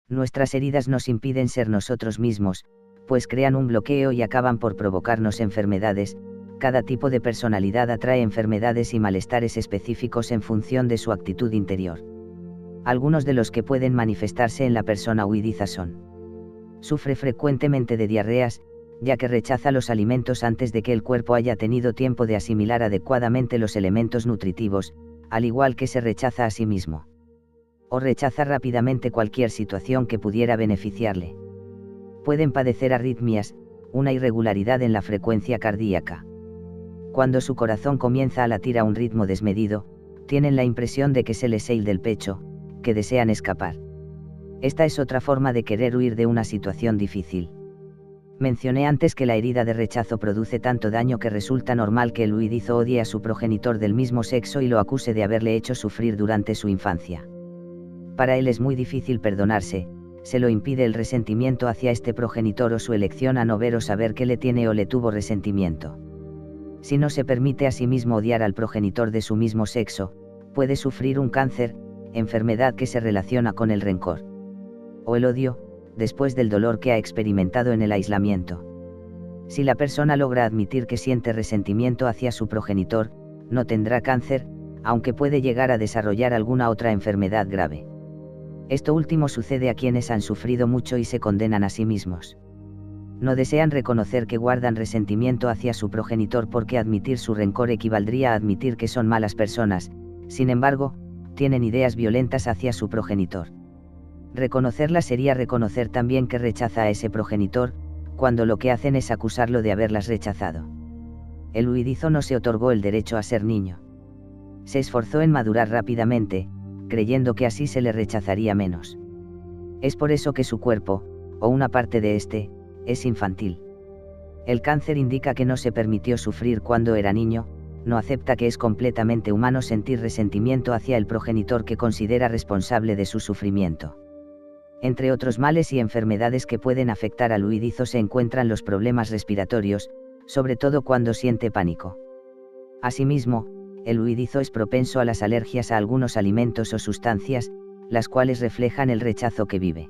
Nuestras heridas nos impiden ser nosotros mismos, pues crean un bloqueo y acaban por provocarnos enfermedades. Cada tipo de personalidad atrae enfermedades y malestares específicos en función de su actitud interior. Algunos de los que pueden manifestarse en la persona huidiza son: sufre frecuentemente de diarreas, ya que rechaza los alimentos antes de que el cuerpo haya tenido tiempo de asimilar adecuadamente los elementos nutritivos, al igual que se rechaza a sí mismo. O rechaza rápidamente cualquier situación que pudiera beneficiarle. Pueden padecer arritmias, una irregularidad en la frecuencia cardíaca. Cuando su corazón comienza a latir a un ritmo desmedido, tienen la impresión de que se les sale del pecho, que desean escapar. Esta es otra forma de querer huir de una situación difícil. Mencioné antes que la herida de rechazo produce tanto daño que resulta normal que el huidizo odie a su progenitor del mismo sexo y lo acuse de haberle hecho sufrir durante su infancia. Para él es muy difícil perdonarse, se lo impide el resentimiento hacia este progenitor o su elección a no ver o saber que le tiene o le tuvo resentimiento. Si no se permite a sí mismo odiar al progenitor de su mismo sexo, puede sufrir un cáncer, enfermedad que se relaciona con el rencor. O el odio, después del dolor que ha experimentado en el aislamiento. Si la persona logra admitir que siente resentimiento hacia su progenitor, no tendrá cáncer, aunque puede llegar a desarrollar alguna otra enfermedad grave. Esto último sucede a quienes han sufrido mucho y se condenan a sí mismos. No desean reconocer que guardan resentimiento hacia su progenitor porque admitir su rencor equivaldría a admitir que son malas personas, sin embargo, tienen ideas violentas hacia su progenitor. Reconocerlas sería reconocer también que rechaza a ese progenitor, cuando lo que hacen es acusarlo de haberlas rechazado. El huidizo no se otorgó el derecho a ser niño. Se esforzó en madurar rápidamente, creyendo que así se le rechazaría menos. Es por eso que su cuerpo, o una parte de este, es infantil. El cáncer indica que no se permitió sufrir cuando era niño, no acepta que es completamente humano sentir resentimiento hacia el progenitor que considera responsable de su sufrimiento. Entre otros males y enfermedades que pueden afectar al huidizo se encuentran los problemas respiratorios, sobre todo cuando siente pánico. Asimismo, el huidizo es propenso a las alergias a algunos alimentos o sustancias, las cuales reflejan el rechazo que vive.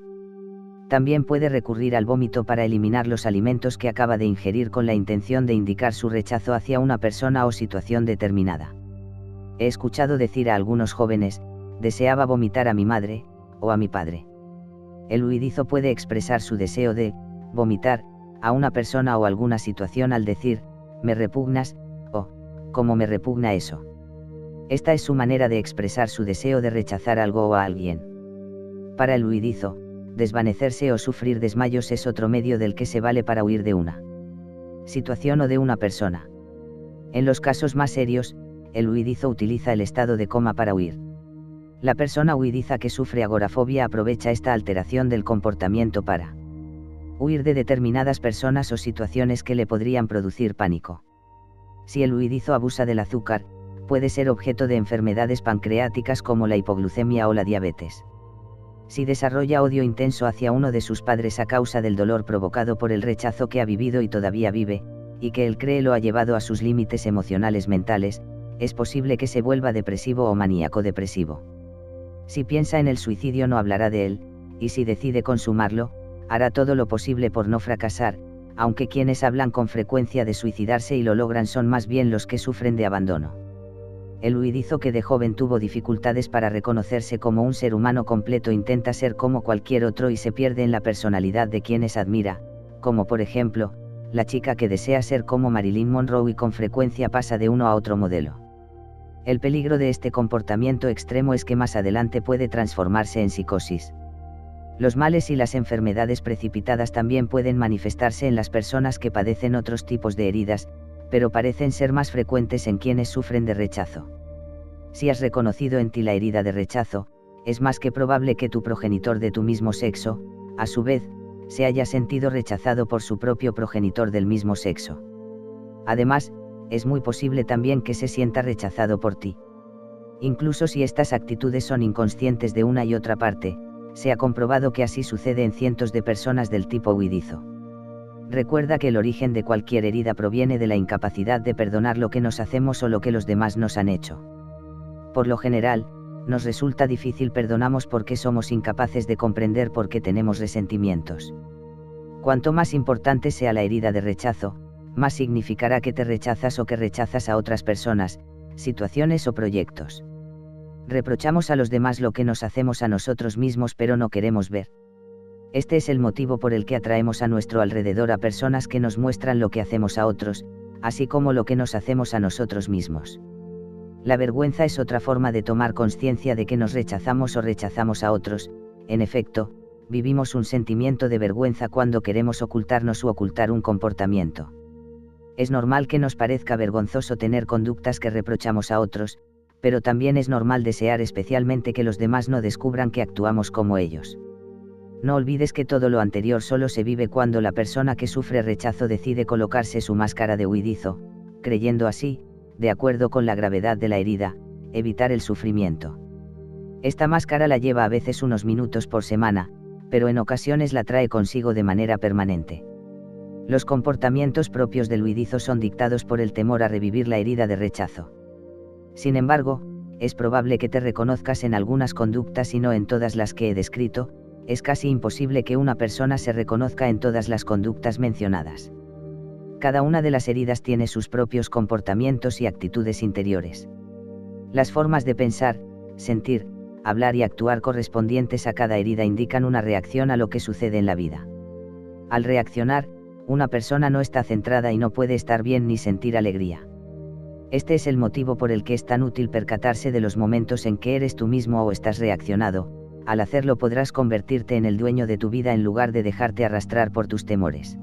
También puede recurrir al vómito para eliminar los alimentos que acaba de ingerir con la intención de indicar su rechazo hacia una persona o situación determinada. He escuchado decir a algunos jóvenes: deseaba vomitar a mi madre, o a mi padre. El huidizo puede expresar su deseo de vomitar a una persona o alguna situación al decir: me repugnas, o ¿cómo me repugna eso? Esta es su manera de expresar su deseo de rechazar algo o a alguien. Para el huidizo, desvanecerse o sufrir desmayos es otro medio del que se vale para huir de una situación o de una persona. En los casos más serios, el huidizo utiliza el estado de coma para huir. La persona huidiza que sufre agorafobia aprovecha esta alteración del comportamiento para huir de determinadas personas o situaciones que le podrían producir pánico. Si el huidizo abusa del azúcar, puede ser objeto de enfermedades pancreáticas como la hipoglucemia o la diabetes. Si desarrolla odio intenso hacia uno de sus padres a causa del dolor provocado por el rechazo que ha vivido y todavía vive, y que él cree lo ha llevado a sus límites emocionales mentales, es posible que se vuelva depresivo o maníaco depresivo. Si piensa en el suicidio no hablará de él, y si decide consumarlo, hará todo lo posible por no fracasar, aunque quienes hablan con frecuencia de suicidarse y lo logran son más bien los que sufren de abandono. El huidizo que de joven tuvo dificultades para reconocerse como un ser humano completo intenta ser como cualquier otro y se pierde en la personalidad de quienes admira, como por ejemplo, la chica que desea ser como Marilyn Monroe y con frecuencia pasa de uno a otro modelo. El peligro de este comportamiento extremo es que más adelante puede transformarse en psicosis. Los males y las enfermedades precipitadas también pueden manifestarse en las personas que padecen otros tipos de heridas, pero parecen ser más frecuentes en quienes sufren de rechazo. Si has reconocido en ti la herida de rechazo, es más que probable que tu progenitor de tu mismo sexo, a su vez, se haya sentido rechazado por su propio progenitor del mismo sexo. Además, es muy posible también que se sienta rechazado por ti. Incluso si estas actitudes son inconscientes de una y otra parte, se ha comprobado que así sucede en cientos de personas del tipo huidizo. Recuerda que el origen de cualquier herida proviene de la incapacidad de perdonar lo que nos hacemos o lo que los demás nos han hecho. Por lo general, nos resulta difícil perdonamos porque somos incapaces de comprender por qué tenemos resentimientos. Cuanto más importante sea la herida de rechazo, más significará que te rechazas o que rechazas a otras personas, situaciones o proyectos. Reprochamos a los demás lo que nos hacemos a nosotros mismos pero no queremos ver. Este es el motivo por el que atraemos a nuestro alrededor a personas que nos muestran lo que hacemos a otros, así como lo que nos hacemos a nosotros mismos. La vergüenza es otra forma de tomar conciencia de que nos rechazamos o rechazamos a otros. En efecto, vivimos un sentimiento de vergüenza cuando queremos ocultarnos u ocultar un comportamiento. Es normal que nos parezca vergonzoso tener conductas que reprochamos a otros, pero también es normal desear especialmente que los demás no descubran que actuamos como ellos. No olvides que todo lo anterior solo se vive cuando la persona que sufre rechazo decide colocarse su máscara de huidizo, creyendo así, de acuerdo con la gravedad de la herida, evitar el sufrimiento. Esta máscara la lleva a veces unos minutos por semana, pero en ocasiones la trae consigo de manera permanente. Los comportamientos propios del huidizo son dictados por el temor a revivir la herida de rechazo. Sin embargo, es probable que te reconozcas en algunas conductas y no en todas las que he descrito. Es casi imposible que una persona se reconozca en todas las conductas mencionadas. Cada una de las heridas tiene sus propios comportamientos y actitudes interiores. Las formas de pensar, sentir, hablar y actuar correspondientes a cada herida indican una reacción a lo que sucede en la vida. Al reaccionar, una persona no está centrada y no puede estar bien ni sentir alegría. Este es el motivo por el que es tan útil percatarse de los momentos en que eres tú mismo o estás reaccionado. Al hacerlo podrás convertirte en el dueño de tu vida en lugar de dejarte arrastrar por tus temores.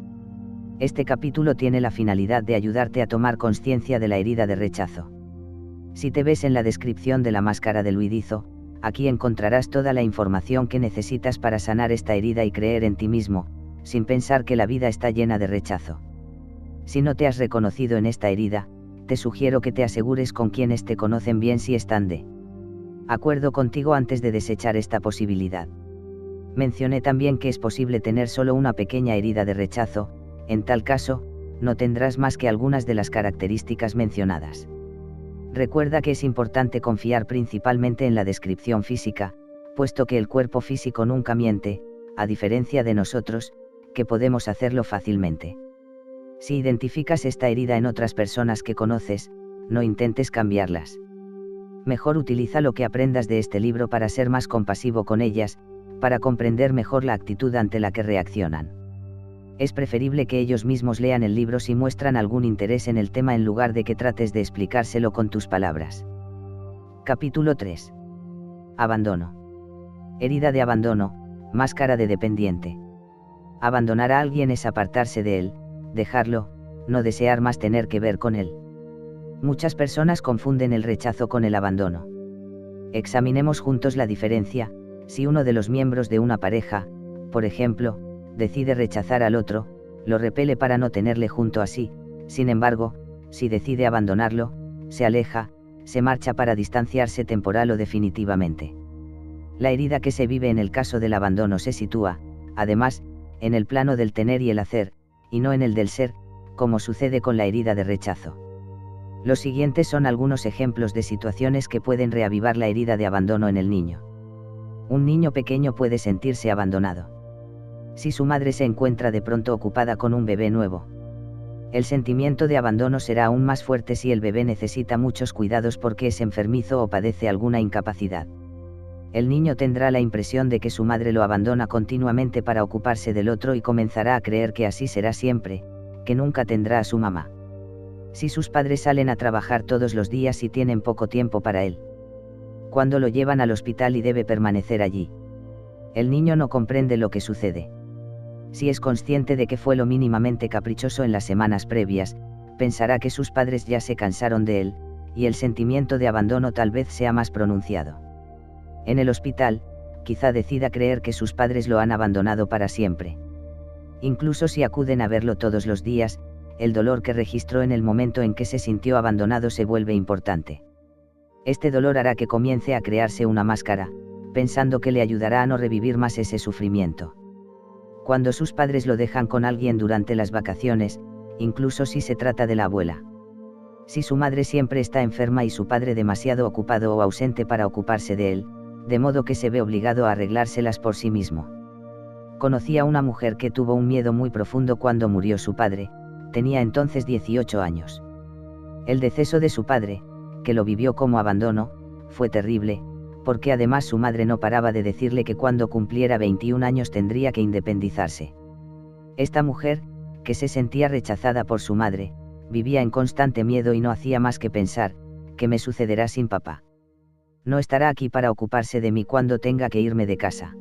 Este capítulo tiene la finalidad de ayudarte a tomar conciencia de la herida de rechazo. Si te ves en la descripción de la máscara del huidizo, aquí encontrarás toda la información que necesitas para sanar esta herida y creer en ti mismo, sin pensar que la vida está llena de rechazo. Si no te has reconocido en esta herida, te sugiero que te asegures con quienes te conocen bien si están de acuerdo contigo antes de desechar esta posibilidad. Mencioné también que es posible tener solo una pequeña herida de rechazo. En tal caso, no tendrás más que algunas de las características mencionadas. Recuerda que es importante confiar principalmente en la descripción física, puesto que el cuerpo físico nunca miente, a diferencia de nosotros, que podemos hacerlo fácilmente. Si identificas esta herida en otras personas que conoces, no intentes cambiarlas. Mejor utiliza lo que aprendas de este libro para ser más compasivo con ellas, para comprender mejor la actitud ante la que reaccionan. Es preferible que ellos mismos lean el libro si muestran algún interés en el tema en lugar de que trates de explicárselo con tus palabras. Capítulo 3. Abandono. Herida de abandono, máscara de dependiente. Abandonar a alguien es apartarse de él, dejarlo, no desear más tener que ver con él. Muchas personas confunden el rechazo con el abandono. Examinemos juntos la diferencia. Si uno de los miembros de una pareja, por ejemplo, decide rechazar al otro, lo repele para no tenerle junto a sí. Sin embargo, si decide abandonarlo, se aleja, se marcha para distanciarse temporal o definitivamente. La herida que se vive en el caso del abandono se sitúa, además, en el plano del tener y el hacer, y no en el del ser, como sucede con la herida de rechazo. Los siguientes son algunos ejemplos de situaciones que pueden reavivar la herida de abandono en el niño. Un niño pequeño puede sentirse abandonado. Si su madre se encuentra de pronto ocupada con un bebé nuevo. El sentimiento de abandono será aún más fuerte si el bebé necesita muchos cuidados porque es enfermizo o padece alguna incapacidad. El niño tendrá la impresión de que su madre lo abandona continuamente para ocuparse del otro y comenzará a creer que así será siempre, que nunca tendrá a su mamá. Si sus padres salen a trabajar todos los días y tienen poco tiempo para él. Cuando lo llevan al hospital y debe permanecer allí. El niño no comprende lo que sucede. Si es consciente de que fue lo mínimamente caprichoso en las semanas previas, pensará que sus padres ya se cansaron de él, y el sentimiento de abandono tal vez sea más pronunciado. En el hospital, quizá decida creer que sus padres lo han abandonado para siempre. Incluso si acuden a verlo todos los días, el dolor que registró en el momento en que se sintió abandonado se vuelve importante. Este dolor hará que comience a crearse una máscara, pensando que le ayudará a no revivir más ese sufrimiento. Cuando sus padres lo dejan con alguien durante las vacaciones, incluso si se trata de la abuela. Si su madre siempre está enferma y su padre demasiado ocupado o ausente para ocuparse de él, de modo que se ve obligado a arreglárselas por sí mismo. Conocí a una mujer que tuvo un miedo muy profundo cuando murió su padre, tenía entonces 18 años. El deceso de su padre, que lo vivió como abandono, fue terrible, porque además su madre no paraba de decirle que cuando cumpliera 21 años tendría que independizarse. Esta mujer, que se sentía rechazada por su madre, vivía en constante miedo y no hacía más que pensar, ¿qué me sucederá sin papá? No estará aquí para ocuparse de mí cuando tenga que irme de casa.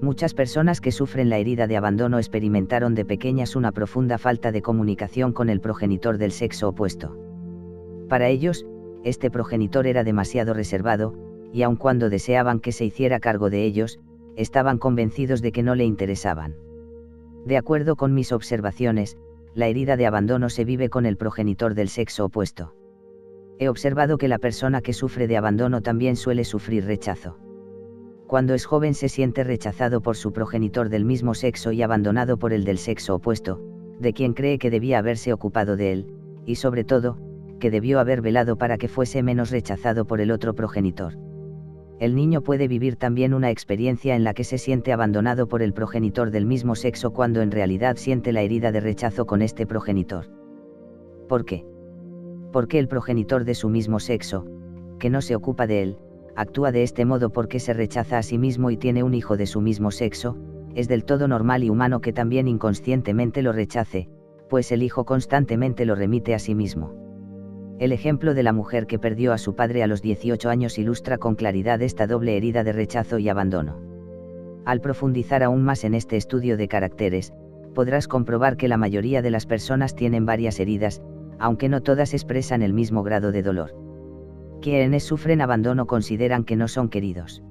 Muchas personas que sufren la herida de abandono experimentaron de pequeñas una profunda falta de comunicación con el progenitor del sexo opuesto. Para ellos, este progenitor era demasiado reservado, y aun cuando deseaban que se hiciera cargo de ellos, estaban convencidos de que no le interesaban. De acuerdo con mis observaciones, la herida de abandono se vive con el progenitor del sexo opuesto. He observado que la persona que sufre de abandono también suele sufrir rechazo. Cuando es joven se siente rechazado por su progenitor del mismo sexo y abandonado por el del sexo opuesto, de quien cree que debía haberse ocupado de él, y sobre todo, que debió haber velado para que fuese menos rechazado por el otro progenitor. El niño puede vivir también una experiencia en la que se siente abandonado por el progenitor del mismo sexo cuando en realidad siente la herida de rechazo con este progenitor. ¿Por qué? Porque el progenitor de su mismo sexo, que no se ocupa de él, actúa de este modo porque se rechaza a sí mismo y tiene un hijo de su mismo sexo, es del todo normal y humano que también inconscientemente lo rechace, pues el hijo constantemente lo remite a sí mismo. El ejemplo de la mujer que perdió a su padre a los 18 años ilustra con claridad esta doble herida de rechazo y abandono. Al profundizar aún más en este estudio de caracteres, podrás comprobar que la mayoría de las personas tienen varias heridas, aunque no todas expresan el mismo grado de dolor. Quienes sufren abandono consideran que no son queridos.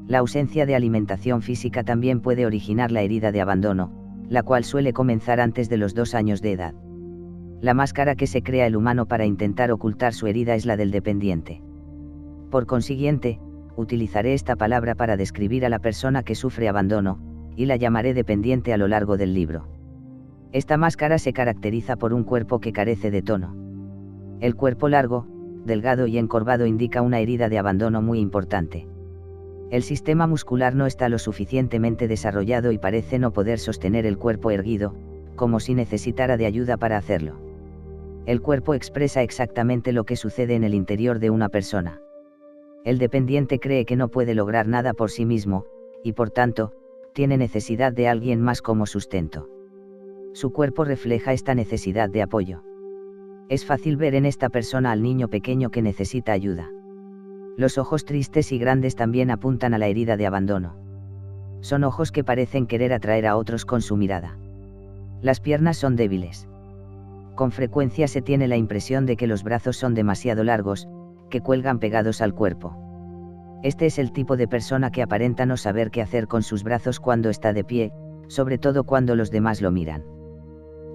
La ausencia de alimentación física también puede originar la herida de abandono, la cual suele comenzar antes de los 2 años de edad. La máscara que se crea el humano para intentar ocultar su herida es la del dependiente. Por consiguiente, utilizaré esta palabra para describir a la persona que sufre abandono, y la llamaré dependiente a lo largo del libro. Esta máscara se caracteriza por un cuerpo que carece de tono. El cuerpo largo, delgado y encorvado indica una herida de abandono muy importante. El sistema muscular no está lo suficientemente desarrollado y parece no poder sostener el cuerpo erguido, como si necesitara de ayuda para hacerlo. El cuerpo expresa exactamente lo que sucede en el interior de una persona. El dependiente cree que no puede lograr nada por sí mismo, y por tanto, tiene necesidad de alguien más como sustento. Su cuerpo refleja esta necesidad de apoyo. Es fácil ver en esta persona al niño pequeño que necesita ayuda. Los ojos tristes y grandes también apuntan a la herida de abandono. Son ojos que parecen querer atraer a otros con su mirada. Las piernas son débiles. Con frecuencia se tiene la impresión de que los brazos son demasiado largos, que cuelgan pegados al cuerpo. Este es el tipo de persona que aparenta no saber qué hacer con sus brazos cuando está de pie, sobre todo cuando los demás lo miran.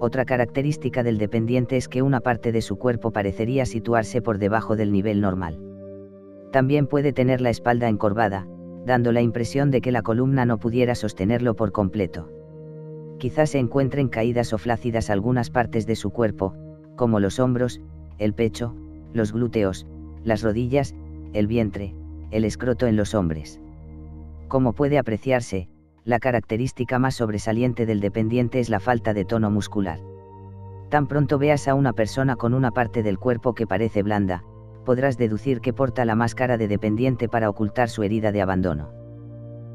Otra característica del dependiente es que una parte de su cuerpo parecería situarse por debajo del nivel normal. También puede tener la espalda encorvada, dando la impresión de que la columna no pudiera sostenerlo por completo. Quizás se encuentren caídas o flácidas algunas partes de su cuerpo, como los hombros, el pecho, los glúteos, las rodillas, el vientre, el escroto en los hombres. Como puede apreciarse, la característica más sobresaliente del dependiente es la falta de tono muscular. Tan pronto veas a una persona con una parte del cuerpo que parece blanda, podrás deducir que porta la máscara de dependiente para ocultar su herida de abandono.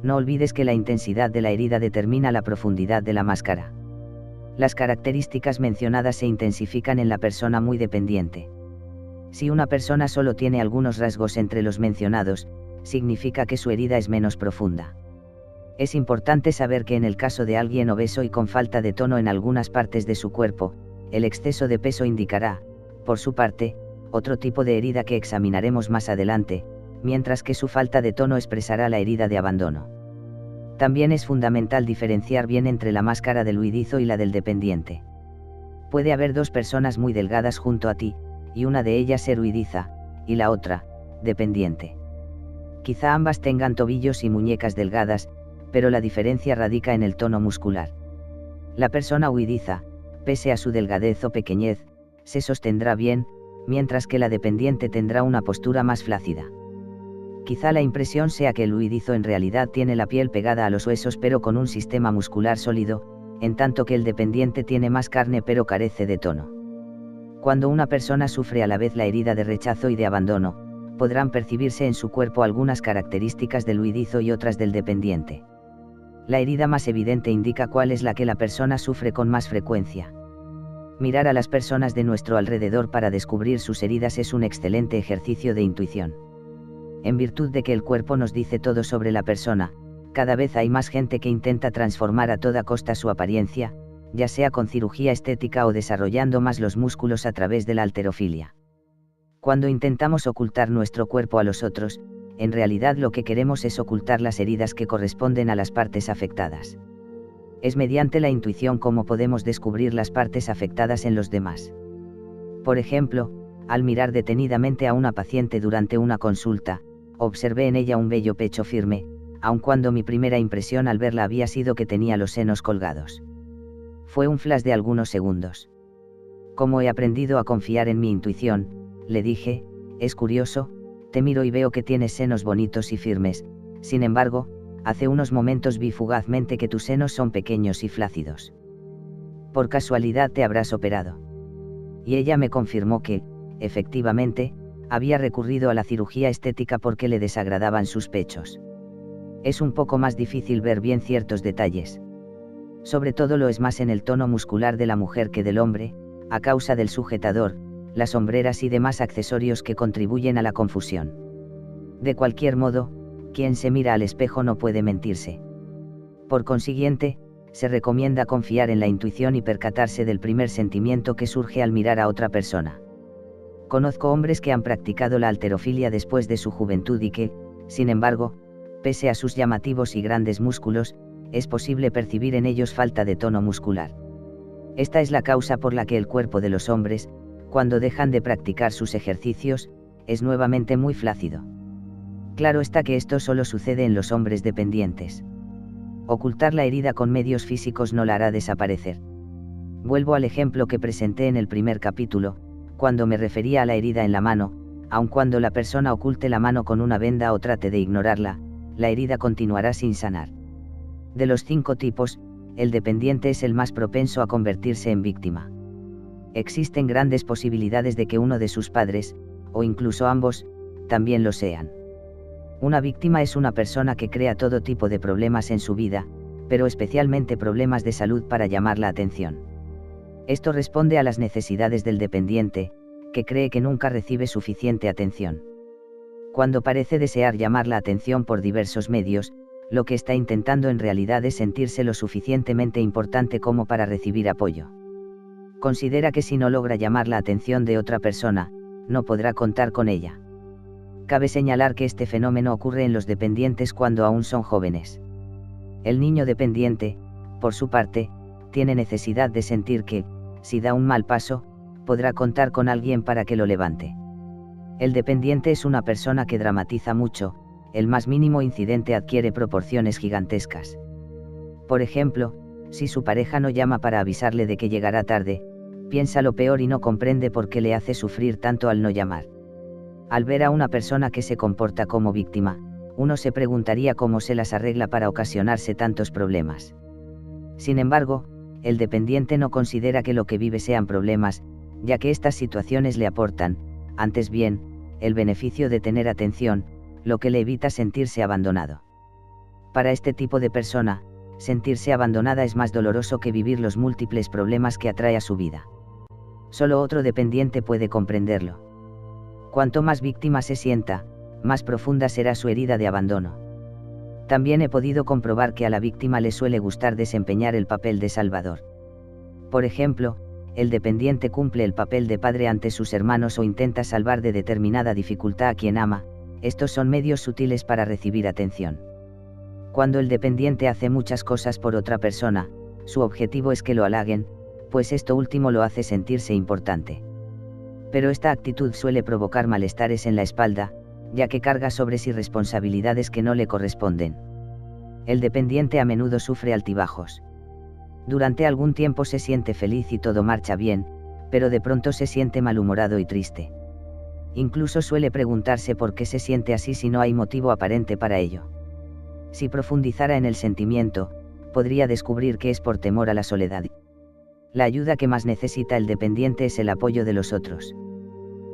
No olvides que la intensidad de la herida determina la profundidad de la máscara. Las características mencionadas se intensifican en la persona muy dependiente. Si una persona solo tiene algunos rasgos entre los mencionados, significa que su herida es menos profunda. Es importante saber que en el caso de alguien obeso y con falta de tono en algunas partes de su cuerpo, el exceso de peso indicará, por su parte, otro tipo de herida que examinaremos más adelante, mientras que su falta de tono expresará la herida de abandono. También es fundamental diferenciar bien entre la máscara del huidizo y la del dependiente. Puede haber dos personas muy delgadas junto a ti, y una de ellas ser huidiza, y la otra, dependiente. Quizá ambas tengan tobillos y muñecas delgadas, pero la diferencia radica en el tono muscular. La persona huidiza, pese a su delgadez o pequeñez, se sostendrá bien, mientras que la dependiente tendrá una postura más flácida. Quizá la impresión sea que el huidizo en realidad tiene la piel pegada a los huesos pero con un sistema muscular sólido, en tanto que el dependiente tiene más carne pero carece de tono. Cuando una persona sufre a la vez la herida de rechazo y de abandono, podrán percibirse en su cuerpo algunas características del huidizo y otras del dependiente. La herida más evidente indica cuál es la que la persona sufre con más frecuencia. Mirar a las personas de nuestro alrededor para descubrir sus heridas es un excelente ejercicio de intuición. En virtud de que el cuerpo nos dice todo sobre la persona, cada vez hay más gente que intenta transformar a toda costa su apariencia, ya sea con cirugía estética o desarrollando más los músculos a través de la halterofilia. Cuando intentamos ocultar nuestro cuerpo a los otros, en realidad lo que queremos es ocultar las heridas que corresponden a las partes afectadas. Es mediante la intuición cómo podemos descubrir las partes afectadas en los demás. Por ejemplo, al mirar detenidamente a una paciente durante una consulta, observé en ella un bello pecho firme, aun cuando mi primera impresión al verla había sido que tenía los senos colgados. Fue un flash de algunos segundos. Como he aprendido a confiar en mi intuición, le dije, es curioso, te miro y veo que tienes senos bonitos y firmes, sin embargo, hace unos momentos vi fugazmente que tus senos son pequeños y flácidos. Por casualidad te habrás operado. Y ella me confirmó que, efectivamente, había recurrido a la cirugía estética porque le desagradaban sus pechos. Es un poco más difícil ver bien ciertos detalles. Sobre todo lo es más en el tono muscular de la mujer que del hombre, a causa del sujetador, las hombreras y demás accesorios que contribuyen a la confusión. De cualquier modo, quien se mira al espejo no puede mentirse. Por consiguiente, se recomienda confiar en la intuición y percatarse del primer sentimiento que surge al mirar a otra persona. Conozco hombres que han practicado la halterofilia después de su juventud y que, sin embargo, pese a sus llamativos y grandes músculos, es posible percibir en ellos falta de tono muscular. Esta es la causa por la que el cuerpo de los hombres, cuando dejan de practicar sus ejercicios, es nuevamente muy flácido. Claro está que esto solo sucede en los hombres dependientes. Ocultar la herida con medios físicos no la hará desaparecer. Vuelvo al ejemplo que presenté en el primer capítulo, cuando me refería a la herida en la mano, aun cuando la persona oculte la mano con una venda o trate de ignorarla, la herida continuará sin sanar. De los 5 tipos, el dependiente es el más propenso a convertirse en víctima. Existen grandes posibilidades de que uno de sus padres, o incluso ambos, también lo sean. Una víctima es una persona que crea todo tipo de problemas en su vida, pero especialmente problemas de salud para llamar la atención. Esto responde a las necesidades del dependiente, que cree que nunca recibe suficiente atención. Cuando parece desear llamar la atención por diversos medios, lo que está intentando en realidad es sentirse lo suficientemente importante como para recibir apoyo. Considera que si no logra llamar la atención de otra persona, no podrá contar con ella. Cabe señalar que este fenómeno ocurre en los dependientes cuando aún son jóvenes. El niño dependiente, por su parte, tiene necesidad de sentir que, si da un mal paso, podrá contar con alguien para que lo levante. El dependiente es una persona que dramatiza mucho, el más mínimo incidente adquiere proporciones gigantescas. Por ejemplo, si su pareja no llama para avisarle de que llegará tarde, piensa lo peor y no comprende por qué le hace sufrir tanto al no llamar. Al ver a una persona que se comporta como víctima, uno se preguntaría cómo se las arregla para ocasionarse tantos problemas. Sin embargo, el dependiente no considera que lo que vive sean problemas, ya que estas situaciones le aportan, antes bien, el beneficio de tener atención, lo que le evita sentirse abandonado. Para este tipo de persona, sentirse abandonada es más doloroso que vivir los múltiples problemas que atrae a su vida. Solo otro dependiente puede comprenderlo. Cuanto más víctima se sienta, más profunda será su herida de abandono. También he podido comprobar que a la víctima le suele gustar desempeñar el papel de salvador. Por ejemplo, el dependiente cumple el papel de padre ante sus hermanos o intenta salvar de determinada dificultad a quien ama. Estos son medios sutiles para recibir atención. Cuando el dependiente hace muchas cosas por otra persona, su objetivo es que lo halaguen, pues esto último lo hace sentirse importante. Pero esta actitud suele provocar malestares en la espalda, ya que carga sobre sí responsabilidades que no le corresponden. El dependiente a menudo sufre altibajos. Durante algún tiempo se siente feliz y todo marcha bien, pero de pronto se siente malhumorado y triste. Incluso suele preguntarse por qué se siente así si no hay motivo aparente para ello. Si profundizara en el sentimiento, podría descubrir que es por temor a la soledad. La ayuda que más necesita el dependiente es el apoyo de los otros.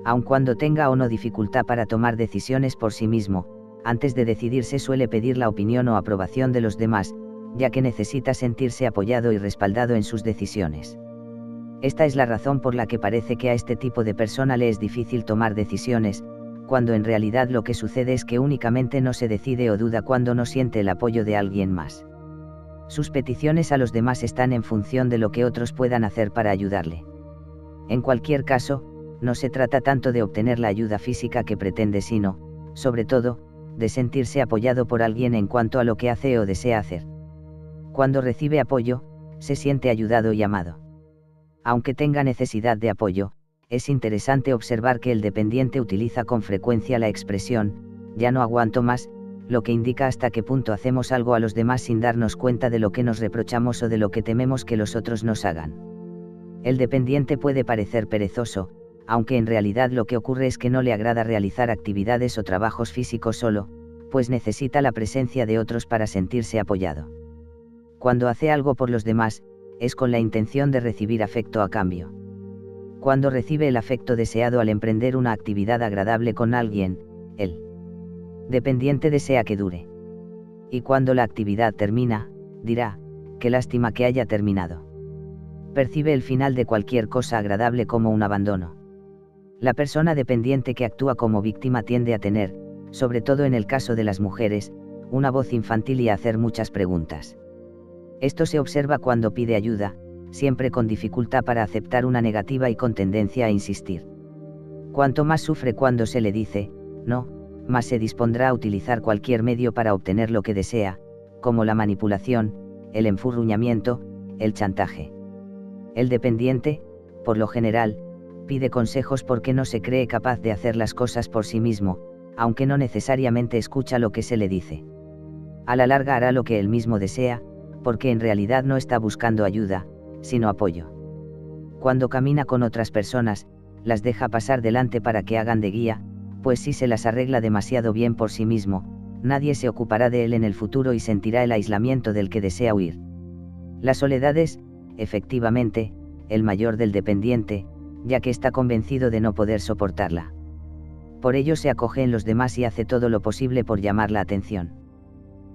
Aun cuando tenga o no dificultad para tomar decisiones por sí mismo, antes de decidirse suele pedir la opinión o aprobación de los demás, ya que necesita sentirse apoyado y respaldado en sus decisiones. Esta es la razón por la que parece que a este tipo de persona le es difícil tomar decisiones, cuando en realidad lo que sucede es que únicamente no se decide o duda cuando no siente el apoyo de alguien más. Sus peticiones a los demás están en función de lo que otros puedan hacer para ayudarle. En cualquier caso, no se trata tanto de obtener la ayuda física que pretende, sino, sobre todo, de sentirse apoyado por alguien en cuanto a lo que hace o desea hacer. Cuando recibe apoyo, se siente ayudado y amado. Aunque tenga necesidad de apoyo, es interesante observar que el dependiente utiliza con frecuencia la expresión, ya no aguanto más, lo que indica hasta qué punto hacemos algo a los demás sin darnos cuenta de lo que nos reprochamos o de lo que tememos que los otros nos hagan. El dependiente puede parecer perezoso, aunque en realidad lo que ocurre es que no le agrada realizar actividades o trabajos físicos solo, pues necesita la presencia de otros para sentirse apoyado. Cuando hace algo por los demás, es con la intención de recibir afecto a cambio. Cuando recibe el afecto deseado al emprender una actividad agradable con alguien, el dependiente desea que dure. Y cuando la actividad termina, dirá, qué lástima que haya terminado. Percibe el final de cualquier cosa agradable como un abandono. La persona dependiente que actúa como víctima tiende a tener, sobre todo en el caso de las mujeres, una voz infantil y a hacer muchas preguntas. Esto se observa cuando pide ayuda, siempre con dificultad para aceptar una negativa y con tendencia a insistir. Cuanto más sufre cuando se le dice, no, más se dispondrá a utilizar cualquier medio para obtener lo que desea, como la manipulación, el enfurruñamiento, el chantaje. El dependiente, por lo general, pide consejos porque no se cree capaz de hacer las cosas por sí mismo, aunque no necesariamente escucha lo que se le dice. A la larga hará lo que él mismo desea, porque en realidad no está buscando ayuda, sino apoyo. Cuando camina con otras personas, las deja pasar delante para que hagan de guía, pues si se las arregla demasiado bien por sí mismo, nadie se ocupará de él en el futuro y sentirá el aislamiento del que desea huir. La soledad es, efectivamente, el mayor del dependiente, ya que está convencido de no poder soportarla. Por ello se acoge en los demás y hace todo lo posible por llamar la atención.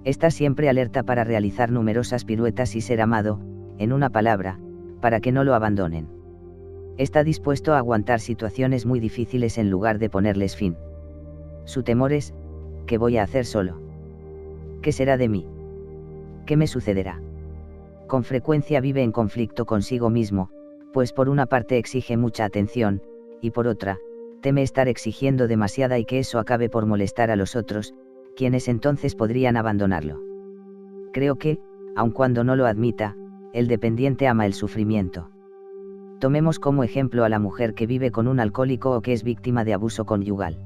Está siempre alerta para realizar numerosas piruetas y ser amado, en una palabra, para que no lo abandonen. Está dispuesto a aguantar situaciones muy difíciles en lugar de ponerles fin. Su temor es, ¿qué voy a hacer solo? ¿Qué será de mí? ¿Qué me sucederá? Con frecuencia vive en conflicto consigo mismo, pues por una parte exige mucha atención, y por otra, teme estar exigiendo demasiada y que eso acabe por molestar a los otros, quienes entonces podrían abandonarlo. Creo que, aun cuando no lo admita, el dependiente ama el sufrimiento. Tomemos como ejemplo a la mujer que vive con un alcohólico o que es víctima de abuso conyugal.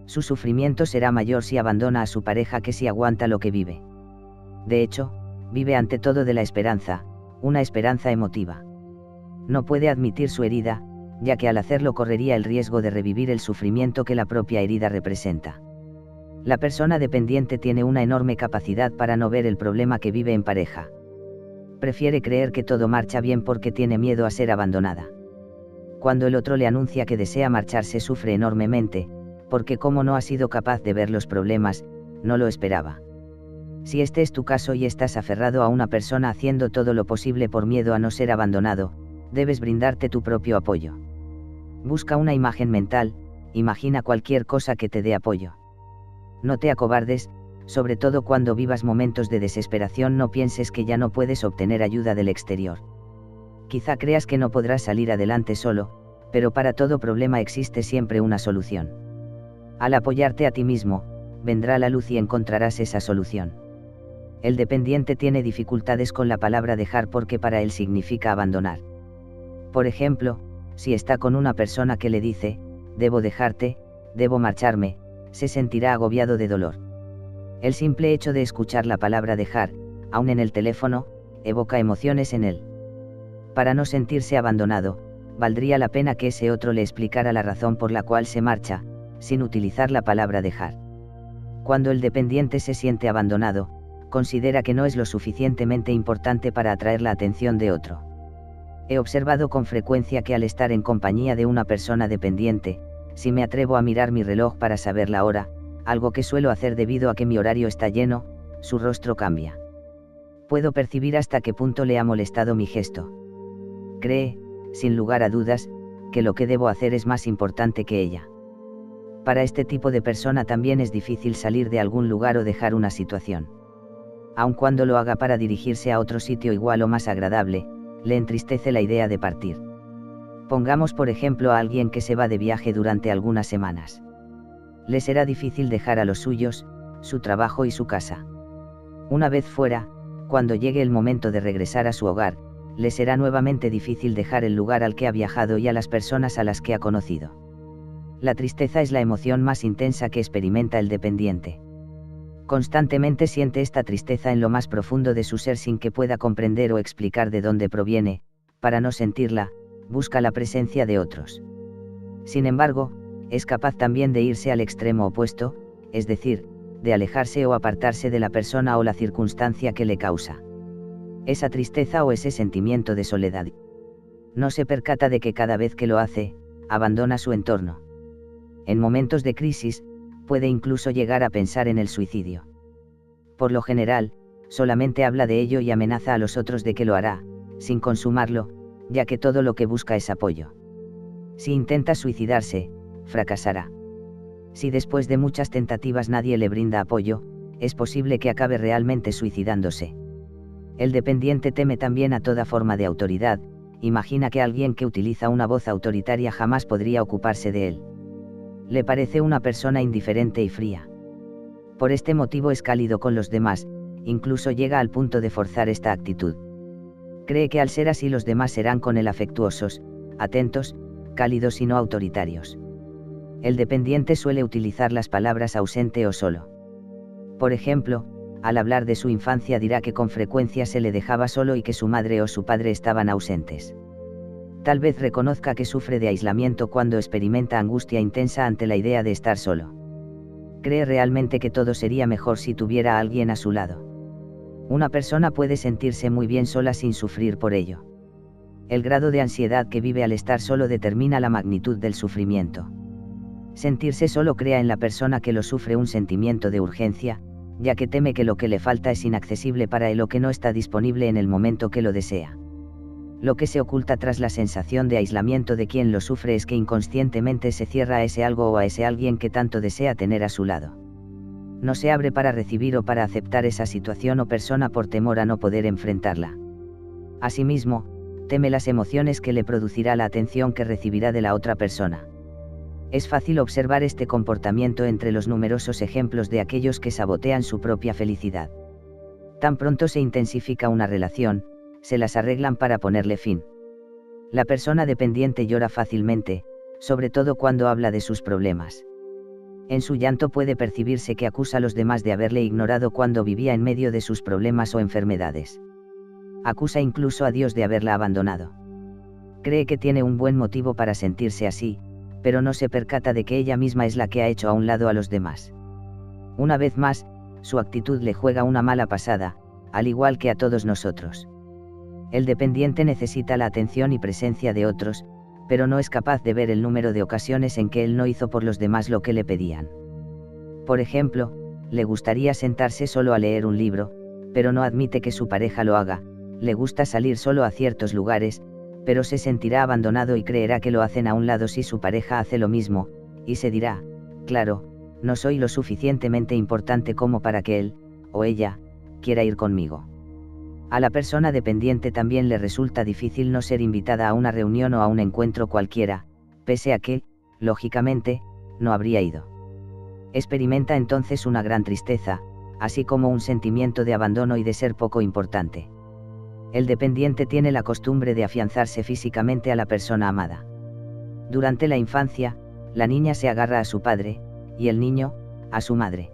Su sufrimiento será mayor si abandona a su pareja que si aguanta lo que vive. De hecho, vive ante todo de la esperanza, una esperanza emotiva. No puede admitir su herida, ya que al hacerlo correría el riesgo de revivir el sufrimiento que la propia herida representa. La persona dependiente tiene una enorme capacidad para no ver el problema que vive en pareja. Prefiere creer que todo marcha bien porque tiene miedo a ser abandonada. Cuando el otro le anuncia que desea marcharse sufre enormemente, porque como no ha sido capaz de ver los problemas, no lo esperaba. Si este es tu caso y estás aferrado a una persona haciendo todo lo posible por miedo a no ser abandonado, debes brindarte tu propio apoyo. Busca una imagen mental, imagina cualquier cosa que te dé apoyo. No te acobardes, sobre todo cuando vivas momentos de desesperación. No pienses que ya no puedes obtener ayuda del exterior. Quizá creas que no podrás salir adelante solo, pero para todo problema existe siempre una solución. Al apoyarte a ti mismo, vendrá la luz y encontrarás esa solución. El dependiente tiene dificultades con la palabra dejar porque para él significa abandonar. Por ejemplo, si está con una persona que le dice, debo dejarte, debo marcharme, se sentirá agobiado de dolor. El simple hecho de escuchar la palabra dejar, aun en el teléfono, evoca emociones en él. Para no sentirse abandonado, valdría la pena que ese otro le explicara la razón por la cual se marcha, sin utilizar la palabra dejar. Cuando el dependiente se siente abandonado, considera que no es lo suficientemente importante para atraer la atención de otro. He observado con frecuencia que al estar en compañía de una persona dependiente, si me atrevo a mirar mi reloj para saber la hora, algo que suelo hacer debido a que mi horario está lleno, su rostro cambia. Puedo percibir hasta qué punto le ha molestado mi gesto. Cree, sin lugar a dudas, que lo que debo hacer es más importante que ella. Para este tipo de persona también es difícil salir de algún lugar o dejar una situación. Aun cuando lo haga para dirigirse a otro sitio igual o más agradable, le entristece la idea de partir. Pongamos por ejemplo a alguien que se va de viaje durante algunas semanas. Le será difícil dejar a los suyos, su trabajo y su casa. Una vez fuera, cuando llegue el momento de regresar a su hogar, le será nuevamente difícil dejar el lugar al que ha viajado y a las personas a las que ha conocido. La tristeza es la emoción más intensa que experimenta el dependiente. Constantemente siente esta tristeza en lo más profundo de su ser sin que pueda comprender o explicar de dónde proviene. Para no sentirla, busca la presencia de otros. Sin embargo, es capaz también de irse al extremo opuesto, es decir, de alejarse o apartarse de la persona o la circunstancia que le causa esa tristeza o ese sentimiento de soledad. No se percata de que cada vez que lo hace, abandona su entorno. En momentos de crisis, puede incluso llegar a pensar en el suicidio. Por lo general, solamente habla de ello y amenaza a los otros de que lo hará, sin consumarlo, ya que todo lo que busca es apoyo. Si intenta suicidarse, fracasará. Si después de muchas tentativas nadie le brinda apoyo, es posible que acabe realmente suicidándose. El dependiente teme también a toda forma de autoridad, imagina que alguien que utiliza una voz autoritaria jamás podría ocuparse de él. Le parece una persona indiferente y fría. Por este motivo es cálido con los demás, incluso llega al punto de forzar esta actitud. Cree que al ser así los demás serán con él afectuosos, atentos, cálidos y no autoritarios. El dependiente suele utilizar las palabras ausente o solo. Por ejemplo, al hablar de su infancia dirá que con frecuencia se le dejaba solo y que su madre o su padre estaban ausentes. Tal vez reconozca que sufre de aislamiento cuando experimenta angustia intensa ante la idea de estar solo. Cree realmente que todo sería mejor si tuviera a alguien a su lado. Una persona puede sentirse muy bien sola sin sufrir por ello. El grado de ansiedad que vive al estar solo determina la magnitud del sufrimiento. Sentirse solo crea en la persona que lo sufre un sentimiento de urgencia, ya que teme que lo que le falta es inaccesible para él o que no está disponible en el momento que lo desea. Lo que se oculta tras la sensación de aislamiento de quien lo sufre es que inconscientemente se cierra a ese algo o a ese alguien que tanto desea tener a su lado. No se abre para recibir o para aceptar esa situación o persona por temor a no poder enfrentarla. Asimismo, teme las emociones que le producirá la atención que recibirá de la otra persona. Es fácil observar este comportamiento entre los numerosos ejemplos de aquellos que sabotean su propia felicidad. Tan pronto se intensifica una relación, se las arreglan para ponerle fin. La persona dependiente llora fácilmente, sobre todo cuando habla de sus problemas. En su llanto puede percibirse que acusa a los demás de haberle ignorado cuando vivía en medio de sus problemas o enfermedades. Acusa incluso a Dios de haberla abandonado. Cree que tiene un buen motivo para sentirse así, pero no se percata de que ella misma es la que ha hecho a un lado a los demás. Una vez más, su actitud le juega una mala pasada, al igual que a todos nosotros. El dependiente necesita la atención y presencia de otros, pero no es capaz de ver el número de ocasiones en que él no hizo por los demás lo que le pedían. Por ejemplo, le gustaría sentarse solo a leer un libro, pero no admite que su pareja lo haga, le gusta salir solo a ciertos lugares, pero se sentirá abandonado y creerá que lo hacen a un lado si su pareja hace lo mismo, y se dirá, claro, no soy lo suficientemente importante como para que él, o ella, quiera ir conmigo. A la persona dependiente también le resulta difícil no ser invitada a una reunión o a un encuentro cualquiera, pese a que, lógicamente, no habría ido. Experimenta entonces una gran tristeza, así como un sentimiento de abandono y de ser poco importante. El dependiente tiene la costumbre de afianzarse físicamente a la persona amada. Durante la infancia, la niña se agarra a su padre, y el niño, a su madre.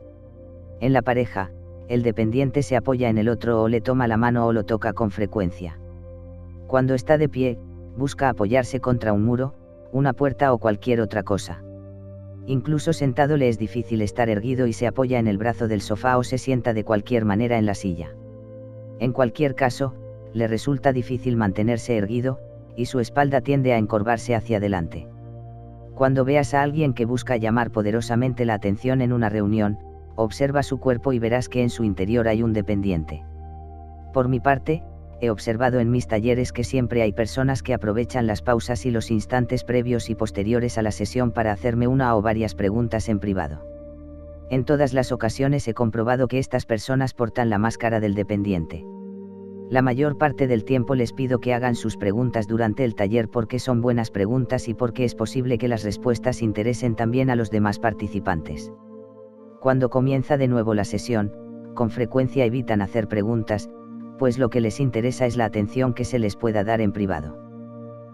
En la pareja, el dependiente se apoya en el otro o le toma la mano o lo toca con frecuencia. Cuando está de pie, busca apoyarse contra un muro, una puerta o cualquier otra cosa. Incluso sentado le es difícil estar erguido y se apoya en el brazo del sofá o se sienta de cualquier manera en la silla. En cualquier caso, le resulta difícil mantenerse erguido, y su espalda tiende a encorvarse hacia adelante. Cuando veas a alguien que busca llamar poderosamente la atención en una reunión, observa su cuerpo y verás que en su interior hay un dependiente. Por mi parte, he observado en mis talleres que siempre hay personas que aprovechan las pausas y los instantes previos y posteriores a la sesión para hacerme una o varias preguntas en privado. En todas las ocasiones he comprobado que estas personas portan la máscara del dependiente. La mayor parte del tiempo les pido que hagan sus preguntas durante el taller porque son buenas preguntas y porque es posible que las respuestas interesen también a los demás participantes. Cuando comienza de nuevo la sesión, con frecuencia evitan hacer preguntas, pues lo que les interesa es la atención que se les pueda dar en privado.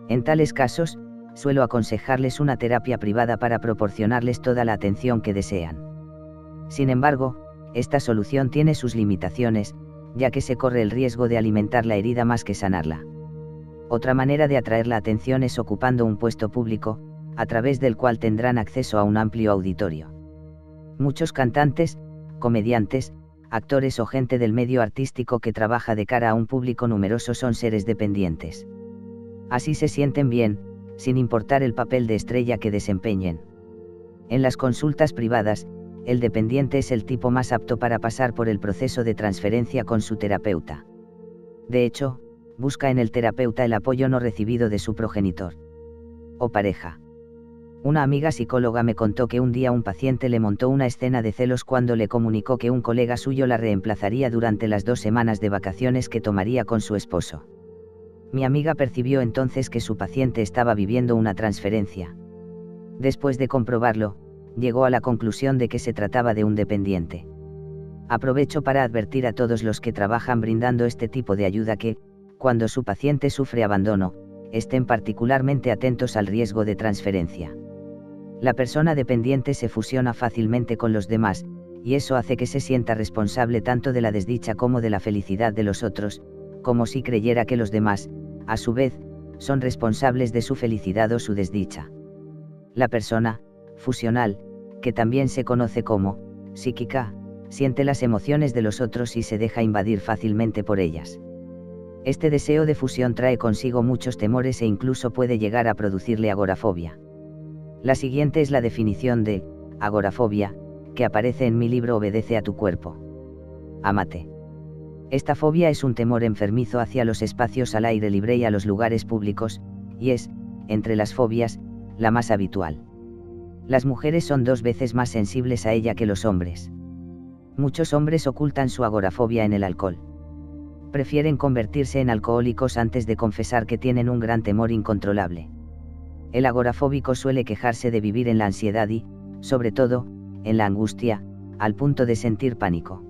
En tales casos, suelo aconsejarles una terapia privada para proporcionarles toda la atención que desean. Sin embargo, esta solución tiene sus limitaciones, ya que se corre el riesgo de alimentar la herida más que sanarla. Otra manera de atraer la atención es ocupando un puesto público, a través del cual tendrán acceso a un amplio auditorio. Muchos cantantes, comediantes, actores o gente del medio artístico que trabaja de cara a un público numeroso son seres dependientes. Así se sienten bien, sin importar el papel de estrella que desempeñen. En las consultas privadas, el dependiente es el tipo más apto para pasar por el proceso de transferencia con su terapeuta. De hecho, busca en el terapeuta el apoyo no recibido de su progenitor o pareja. Una amiga psicóloga me contó que un día un paciente le montó una escena de celos cuando le comunicó que un colega suyo la reemplazaría durante las 2 semanas de vacaciones que tomaría con su esposo. Mi amiga percibió entonces que su paciente estaba viviendo una transferencia. Después de comprobarlo, llegó a la conclusión de que se trataba de un dependiente. Aprovecho para advertir a todos los que trabajan brindando este tipo de ayuda que, cuando su paciente sufre abandono, estén particularmente atentos al riesgo de transferencia. La persona dependiente se fusiona fácilmente con los demás, y eso hace que se sienta responsable tanto de la desdicha como de la felicidad de los otros, como si creyera que los demás, a su vez, son responsables de su felicidad o su desdicha. La persona fusional, que también se conoce como psíquica, siente las emociones de los otros y se deja invadir fácilmente por ellas. Este deseo de fusión trae consigo muchos temores e incluso puede llegar a producirle agorafobia. La siguiente es la definición de agorafobia, que aparece en mi libro Obedece a tu cuerpo. Ámate. Esta fobia es un temor enfermizo hacia los espacios al aire libre y a los lugares públicos, y es, entre las fobias, la más habitual. Las mujeres son 2 veces más sensibles a ella que los hombres. Muchos hombres ocultan su agorafobia en el alcohol. Prefieren convertirse en alcohólicos antes de confesar que tienen un gran temor incontrolable. El agorafóbico suele quejarse de vivir en la ansiedad y, sobre todo, en la angustia, al punto de sentir pánico.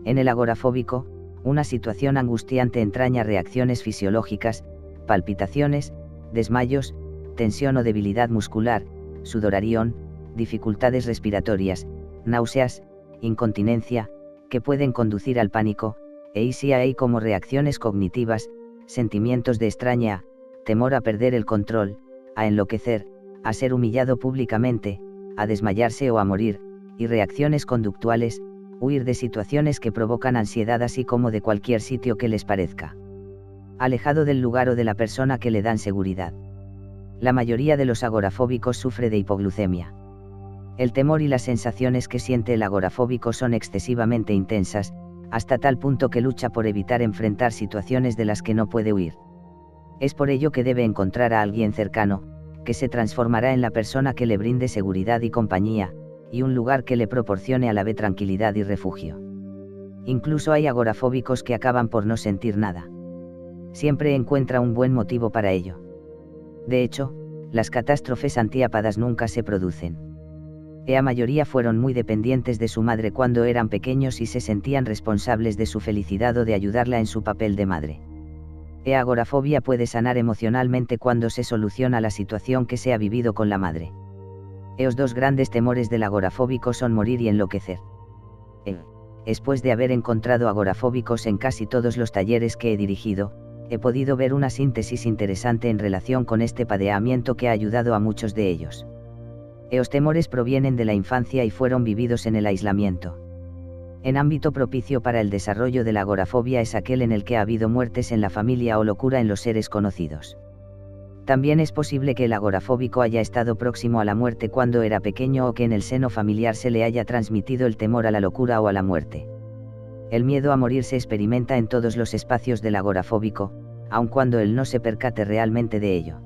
En el agorafóbico, una situación angustiante entraña reacciones fisiológicas, palpitaciones, desmayos, tensión o debilidad muscular, sudoración, dificultades respiratorias, náuseas, incontinencia, que pueden conducir al pánico, y si hay como reacciones cognitivas, sentimientos de extraña, temor a perder el control, a enloquecer, a ser humillado públicamente, a desmayarse o a morir, y reacciones conductuales, huir de situaciones que provocan ansiedad así como de cualquier sitio que les parezca alejado del lugar o de la persona que le dan seguridad. La mayoría de los agorafóbicos sufre de hipoglucemia. El temor y las sensaciones que siente el agorafóbico son excesivamente intensas, hasta tal punto que lucha por evitar enfrentar situaciones de las que no puede huir. Es por ello que debe encontrar a alguien cercano, que se transformará en la persona que le brinde seguridad y compañía, y un lugar que le proporcione a la vez tranquilidad y refugio. Incluso hay agorafóbicos que acaban por no sentir nada. Siempre encuentra un buen motivo para ello. De hecho, las catástrofes antiápadas nunca se producen. La mayoría fueron muy dependientes de su madre cuando eran pequeños y se sentían responsables de su felicidad o de ayudarla en su papel de madre. La agorafobia puede sanar emocionalmente cuando se soluciona la situación que se ha vivido con la madre. Los 2 grandes temores del agorafóbico son morir y enloquecer. Después de haber encontrado agorafóbicos en casi todos los talleres que he dirigido, he podido ver una síntesis interesante en relación con este padecimiento que ha ayudado a muchos de ellos. Los temores provienen de la infancia y fueron vividos en el aislamiento. En ámbito propicio para el desarrollo de la agorafobia es aquel en el que ha habido muertes en la familia o locura en los seres conocidos. También es posible que el agorafóbico haya estado próximo a la muerte cuando era pequeño o que en el seno familiar se le haya transmitido el temor a la locura o a la muerte. El miedo a morir se experimenta en todos los espacios del agorafóbico, aun cuando él no se percate realmente de ello.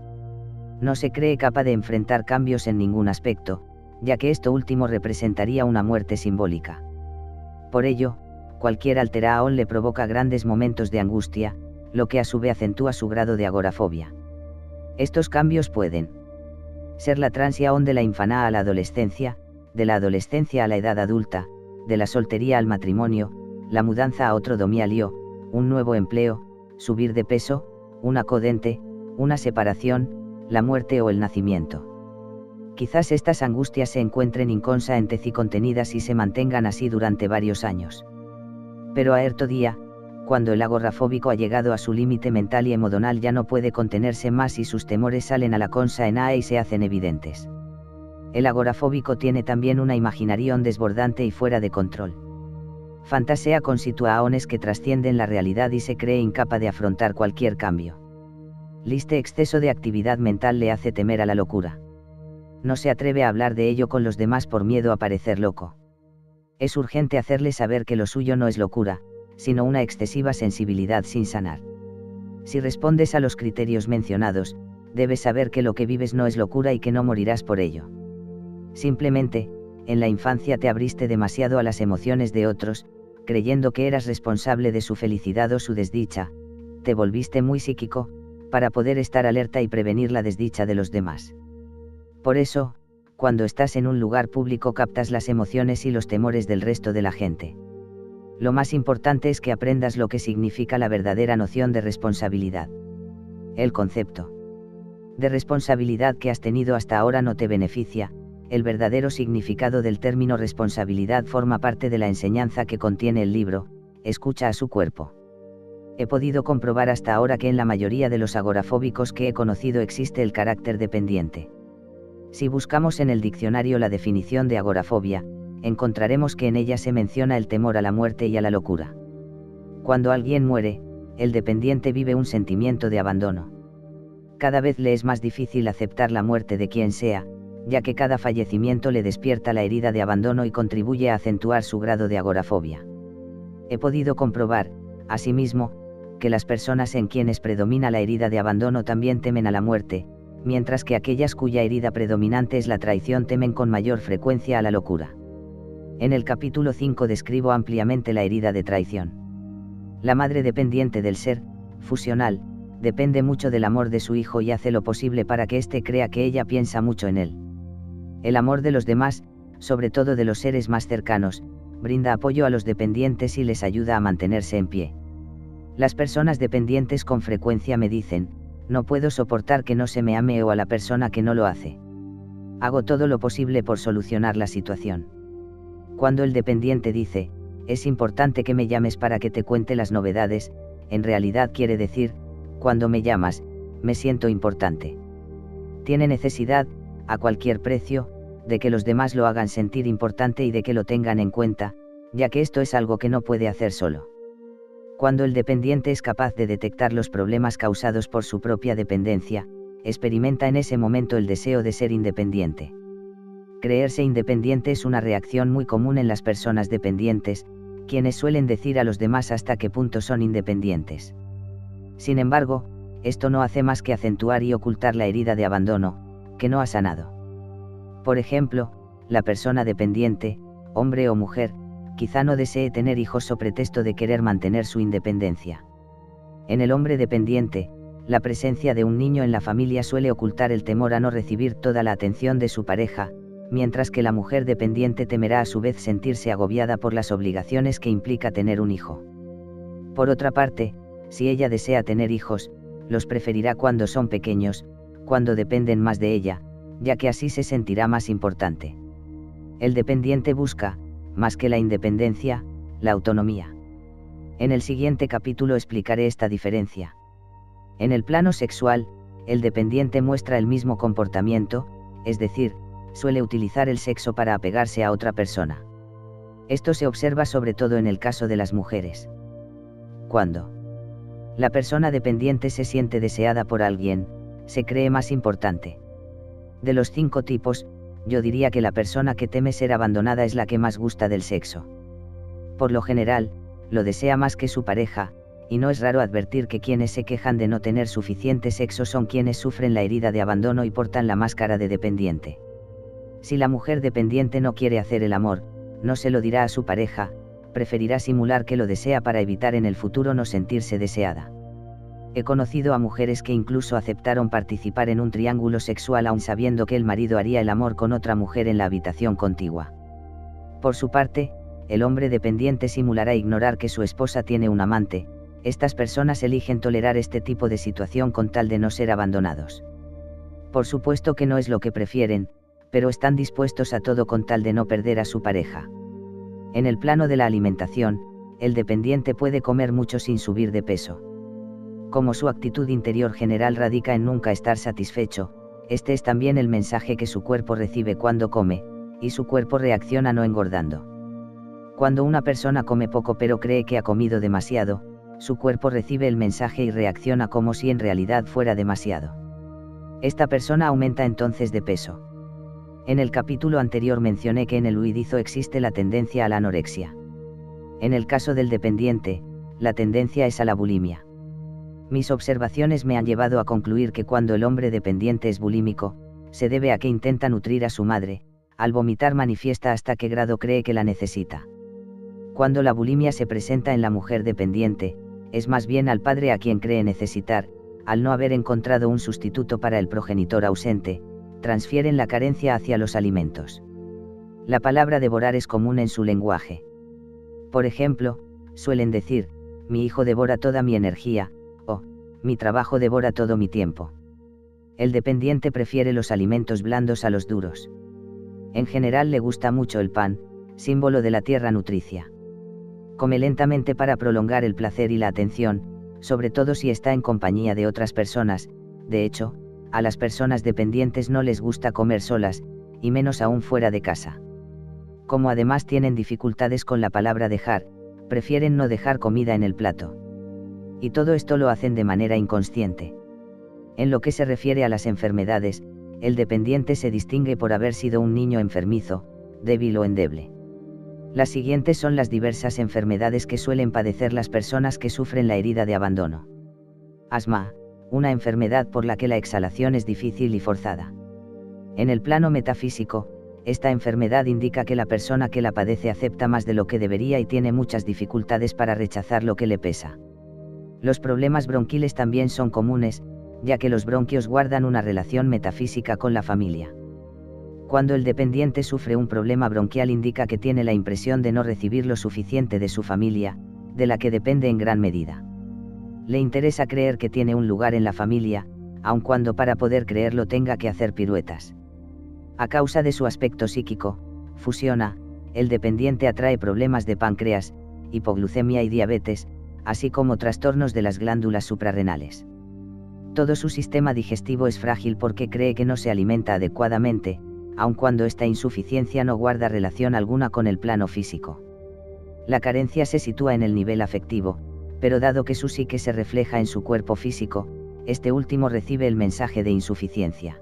No se cree capaz de enfrentar cambios en ningún aspecto, ya que esto último representaría una muerte simbólica. Por ello, cualquier alteración le provoca grandes momentos de angustia, lo que a su vez acentúa su grado de agorafobia. Estos cambios pueden ser la transición de la infancia a la adolescencia, de la adolescencia a la edad adulta, de la soltería al matrimonio, la mudanza a otro domicilio, un nuevo empleo, subir de peso, un accidente, una separación, la muerte o el nacimiento. Quizás estas angustias se encuentren inconscientes y contenidas y se mantengan así durante varios años. Pero a cierto día, cuando el agorafóbico ha llegado a su límite mental y emocional ya no puede contenerse más y sus temores salen a la consciente y se hacen evidentes. El agorafóbico tiene también una imaginación desbordante y fuera de control. Fantasea con situaciones que trascienden la realidad y se cree incapaz de afrontar cualquier cambio. Este exceso de actividad mental le hace temer a la locura. No se atreve a hablar de ello con los demás por miedo a parecer loco. Es urgente hacerle saber que lo suyo no es locura, sino una excesiva sensibilidad sin sanar. Si respondes a los criterios mencionados, debes saber que lo que vives no es locura y que no morirás por ello. Simplemente, en la infancia te abriste demasiado a las emociones de otros, creyendo que eras responsable de su felicidad o su desdicha, te volviste muy psíquico, para poder estar alerta y prevenir la desdicha de los demás. Por eso, cuando estás en un lugar público captas las emociones y los temores del resto de la gente. Lo más importante es que aprendas lo que significa la verdadera noción de responsabilidad. El concepto de responsabilidad que has tenido hasta ahora no te beneficia, el verdadero significado del término responsabilidad forma parte de la enseñanza que contiene el libro, Escucha a su cuerpo. He podido comprobar hasta ahora que en la mayoría de los agorafóbicos que he conocido existe el carácter dependiente. Si buscamos en el diccionario la definición de agorafobia, encontraremos que en ella se menciona el temor a la muerte y a la locura. Cuando alguien muere, el dependiente vive un sentimiento de abandono. Cada vez le es más difícil aceptar la muerte de quien sea, ya que cada fallecimiento le despierta la herida de abandono y contribuye a acentuar su grado de agorafobia. He podido comprobar, asimismo, que las personas en quienes predomina la herida de abandono también temen a la muerte, mientras que aquellas cuya herida predominante es la traición temen con mayor frecuencia a la locura. En el capítulo 5 describo ampliamente la herida de traición. La madre dependiente del ser, fusional, depende mucho del amor de su hijo y hace lo posible para que éste crea que ella piensa mucho en él. El amor de los demás, sobre todo de los seres más cercanos, brinda apoyo a los dependientes y les ayuda a mantenerse en pie. Las personas dependientes con frecuencia me dicen, no puedo soportar que no se me ame o a la persona que no lo hace. Hago todo lo posible por solucionar la situación. Cuando el dependiente dice, es importante que me llames para que te cuente las novedades, en realidad quiere decir, cuando me llamas, me siento importante. Tiene necesidad, a cualquier precio, de que los demás lo hagan sentir importante y de que lo tengan en cuenta, ya que esto es algo que no puede hacer solo. Cuando el dependiente es capaz de detectar los problemas causados por su propia dependencia, experimenta en ese momento el deseo de ser independiente. Creerse independiente es una reacción muy común en las personas dependientes, quienes suelen decir a los demás hasta qué punto son independientes. Sin embargo, esto no hace más que acentuar y ocultar la herida de abandono, que no ha sanado. Por ejemplo, la persona dependiente, hombre o mujer, quizá no desee tener hijos o pretexto de querer mantener su independencia. En el hombre dependiente, la presencia de un niño en la familia suele ocultar el temor a no recibir toda la atención de su pareja, mientras que la mujer dependiente temerá a su vez sentirse agobiada por las obligaciones que implica tener un hijo. Por otra parte, si ella desea tener hijos, los preferirá cuando son pequeños, cuando dependen más de ella, ya que así se sentirá más importante. El dependiente busca, más que la independencia, la autonomía. En el siguiente capítulo explicaré esta diferencia. En el plano sexual, el dependiente muestra el mismo comportamiento, es decir, suele utilizar el sexo para apegarse a otra persona. Esto se observa sobre todo en el caso de las mujeres. Cuando la persona dependiente se siente deseada por alguien, se cree más importante. De los 5 tipos, yo diría que la persona que teme ser abandonada es la que más gusta del sexo. Por lo general, lo desea más que su pareja, y no es raro advertir que quienes se quejan de no tener suficiente sexo son quienes sufren la herida de abandono y portan la máscara de dependiente. Si la mujer dependiente no quiere hacer el amor, no se lo dirá a su pareja, preferirá simular que lo desea para evitar en el futuro no sentirse deseada. He conocido a mujeres que incluso aceptaron participar en un triángulo sexual aun sabiendo que el marido haría el amor con otra mujer en la habitación contigua. Por su parte, el hombre dependiente simulará ignorar que su esposa tiene un amante. Estas personas eligen tolerar este tipo de situación con tal de no ser abandonados. Por supuesto que no es lo que prefieren, pero están dispuestos a todo con tal de no perder a su pareja. En el plano de la alimentación, el dependiente puede comer mucho sin subir de peso. Como su actitud interior general radica en nunca estar satisfecho, este es también el mensaje que su cuerpo recibe cuando come, y su cuerpo reacciona no engordando. Cuando una persona come poco pero cree que ha comido demasiado, su cuerpo recibe el mensaje y reacciona como si en realidad fuera demasiado. Esta persona aumenta entonces de peso. En el capítulo anterior mencioné que en el huidizo existe la tendencia a la anorexia. En el caso del dependiente, la tendencia es a la bulimia. Mis observaciones me han llevado a concluir que cuando el hombre dependiente es bulímico, se debe a que intenta nutrir a su madre, al vomitar manifiesta hasta qué grado cree que la necesita. Cuando la bulimia se presenta en la mujer dependiente, es más bien al padre a quien cree necesitar, al no haber encontrado un sustituto para el progenitor ausente, transfieren la carencia hacia los alimentos. La palabra devorar es común en su lenguaje. Por ejemplo, suelen decir, mi hijo devora toda mi energía, o, mi trabajo devora todo mi tiempo. El dependiente prefiere los alimentos blandos a los duros. En general le gusta mucho el pan, símbolo de la tierra nutricia. Come lentamente para prolongar el placer y la atención, sobre todo si está en compañía de otras personas. De hecho, a las personas dependientes no les gusta comer solas, y menos aún fuera de casa. Como además tienen dificultades con la palabra dejar, prefieren no dejar comida en el plato. Y todo esto lo hacen de manera inconsciente. En lo que se refiere a las enfermedades, el dependiente se distingue por haber sido un niño enfermizo, débil o endeble. Las siguientes son las diversas enfermedades que suelen padecer las personas que sufren la herida de abandono. Asma, una enfermedad por la que la exhalación es difícil y forzada. En el plano metafísico, esta enfermedad indica que la persona que la padece acepta más de lo que debería y tiene muchas dificultades para rechazar lo que le pesa. Los problemas bronquiles también son comunes, ya que los bronquios guardan una relación metafísica con la familia. Cuando el dependiente sufre un problema bronquial indica que tiene la impresión de no recibir lo suficiente de su familia, de la que depende en gran medida. Le interesa creer que tiene un lugar en la familia, aun cuando para poder creerlo tenga que hacer piruetas. A causa de su aspecto psíquico, fusiona, el dependiente atrae problemas de páncreas, hipoglucemia y diabetes, así como trastornos de las glándulas suprarrenales. Todo su sistema digestivo es frágil porque cree que no se alimenta adecuadamente, aun cuando esta insuficiencia no guarda relación alguna con el plano físico. La carencia se sitúa en el nivel afectivo, pero dado que su psique se refleja en su cuerpo físico, este último recibe el mensaje de insuficiencia.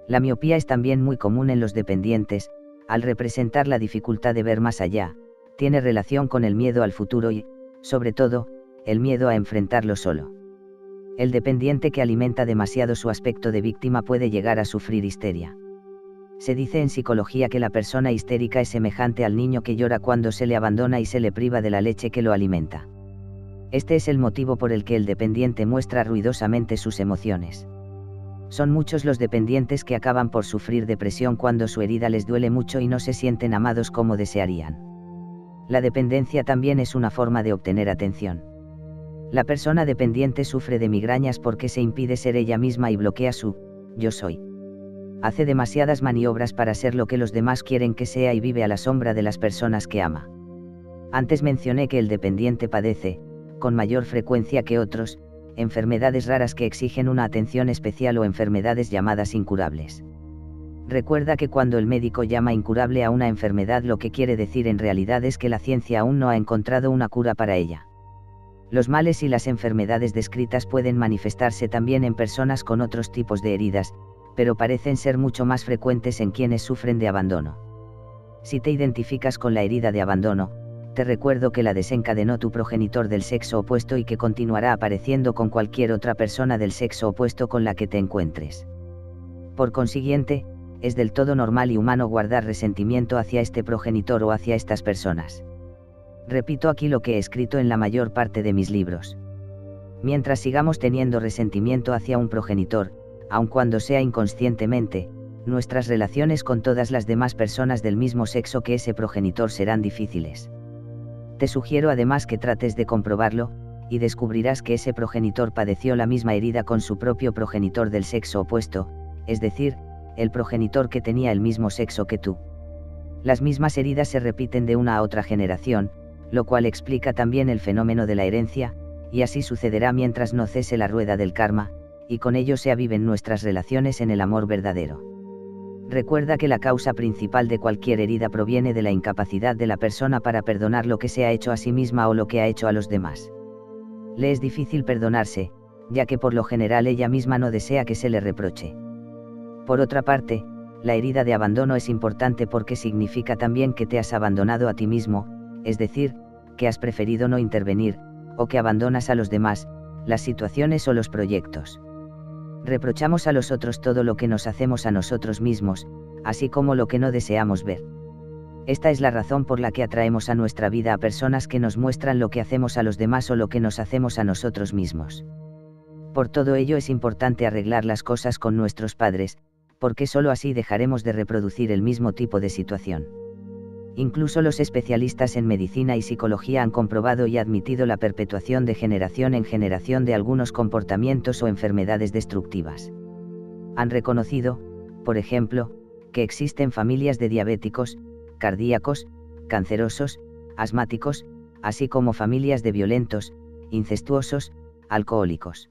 La miopía es también muy común en los dependientes, al representar la dificultad de ver más allá, tiene relación con el miedo al futuro y, sobre todo, el miedo a enfrentarlo solo. El dependiente que alimenta demasiado su aspecto de víctima puede llegar a sufrir histeria. Se dice en psicología que la persona histérica es semejante al niño que llora cuando se le abandona y se le priva de la leche que lo alimenta. Este es el motivo por el que el dependiente muestra ruidosamente sus emociones. Son muchos los dependientes que acaban por sufrir depresión cuando su herida les duele mucho y no se sienten amados como desearían. La dependencia también es una forma de obtener atención. La persona dependiente sufre de migrañas porque se impide ser ella misma y bloquea su yo soy. Hace demasiadas maniobras para ser lo que los demás quieren que sea y vive a la sombra de las personas que ama. Antes mencioné que el dependiente padece, con mayor frecuencia que otros, enfermedades raras que exigen una atención especial o enfermedades llamadas incurables. Recuerda que cuando el médico llama incurable a una enfermedad, lo que quiere decir en realidad es que la ciencia aún no ha encontrado una cura para ella. Los males y las enfermedades descritas pueden manifestarse también en personas con otros tipos de heridas, pero parecen ser mucho más frecuentes en quienes sufren de abandono. Si te identificas con la herida de abandono, te recuerdo que la desencadenó tu progenitor del sexo opuesto y que continuará apareciendo con cualquier otra persona del sexo opuesto con la que te encuentres. Por consiguiente, es del todo normal y humano guardar resentimiento hacia este progenitor o hacia estas personas. Repito aquí lo que he escrito en la mayor parte de mis libros. Mientras sigamos teniendo resentimiento hacia un progenitor, aun cuando sea inconscientemente, nuestras relaciones con todas las demás personas del mismo sexo que ese progenitor serán difíciles. Te sugiero además que trates de comprobarlo, y descubrirás que ese progenitor padeció la misma herida con su propio progenitor del sexo opuesto, es decir, el progenitor que tenía el mismo sexo que tú. Las mismas heridas se repiten de una a otra generación, lo cual explica también el fenómeno de la herencia, y así sucederá mientras no cese la rueda del karma, y con ello se aviven nuestras relaciones en el amor verdadero. Recuerda que la causa principal de cualquier herida proviene de la incapacidad de la persona para perdonar lo que se ha hecho a sí misma o lo que ha hecho a los demás. Le es difícil perdonarse, ya que por lo general ella misma no desea que se le reproche. Por otra parte, la herida de abandono es importante porque significa también que te has abandonado a ti mismo, es decir, que has preferido no intervenir, o que abandonas a los demás, las situaciones o los proyectos. Reprochamos a los otros todo lo que nos hacemos a nosotros mismos, así como lo que no deseamos ver. Esta es la razón por la que atraemos a nuestra vida a personas que nos muestran lo que hacemos a los demás o lo que nos hacemos a nosotros mismos. Por todo ello es importante arreglar las cosas con nuestros padres, porque sólo así dejaremos de reproducir el mismo tipo de situación. Incluso los especialistas en medicina y psicología han comprobado y admitido la perpetuación de generación en generación de algunos comportamientos o enfermedades destructivas. Han reconocido, por ejemplo, que existen familias de diabéticos, cardíacos, cancerosos, asmáticos, así como familias de violentos, incestuosos, alcohólicos.